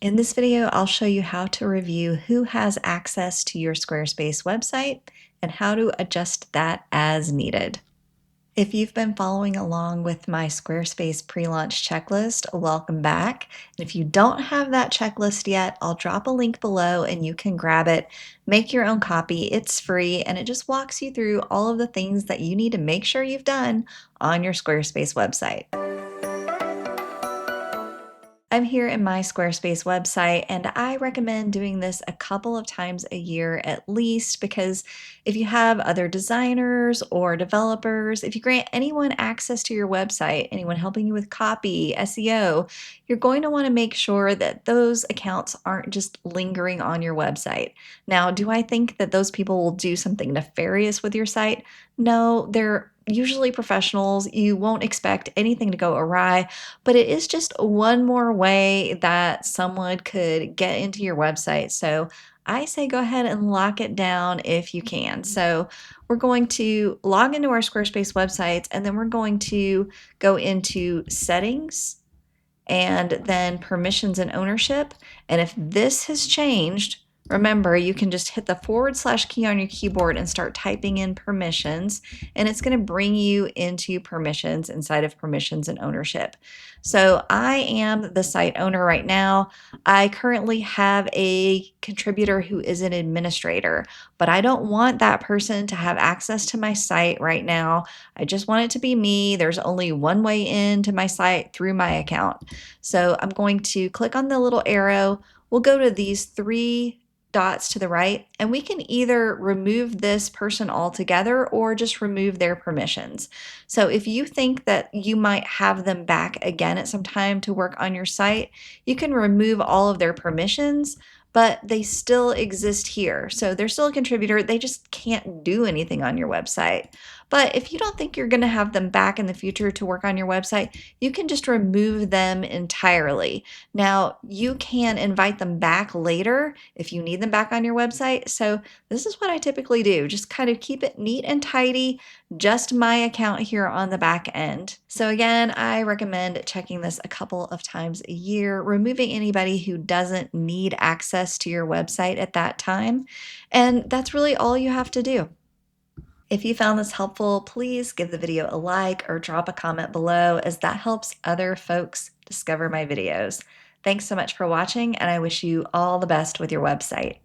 In this video, I'll show you how to review who has access to your Squarespace website and how to adjust that as needed. If you've been following along with my Squarespace pre-launch checklist, welcome back. And if you don't have that checklist yet, I'll drop a link below and you can grab it, make your own copy. It's free and it just walks you through all of the things that you need to make sure you've done on your Squarespace website. I'm here in my Squarespace website, and I recommend doing this a couple of times a year at least because if you have other designers or developers, if you grant anyone access to your website, anyone helping you with copy, SEO, you're going to want to make sure that those accounts aren't just lingering on your website. Now, do I think that those people will do something nefarious with your site? No, they're usually professionals. You won't expect anything to go awry, but it is just one more way that someone could get into your website. So I say go ahead and lock it down if you can. So we're going to log into our Squarespace websites and then we're going to go into settings and then permissions and ownership. And if this has changed, remember, you can just hit the / key on your keyboard and start typing in permissions, and it's going to bring you into permissions inside of permissions and ownership. So I am the site owner right now. I currently have a contributor who is an administrator, but I don't want that person to have access to my site right now. I just want it to be me. There's only one way into my site through my account. So I'm going to click on the little arrow. We'll go to these three dots to the right, and we can either remove this person altogether or just remove their permissions. So if you think that you might have them back again at some time to work on your site, you can remove all of their permissions, but they still exist here. So they're still a contributor, they just can't do anything on your website. But if you don't think you're going to have them back in the future to work on your website, you can just remove them entirely. Now, you can invite them back later if you need them back on your website. So this is what I typically do. Just kind of keep it neat and tidy, just my account here on the back end. So again, I recommend checking this a couple of times a year, removing anybody who doesn't need access to your website at that time. And that's really all you have to do. If you found this helpful, please give the video a like or drop a comment below, as that helps other folks discover my videos. Thanks so much for watching, and I wish you all the best with your website.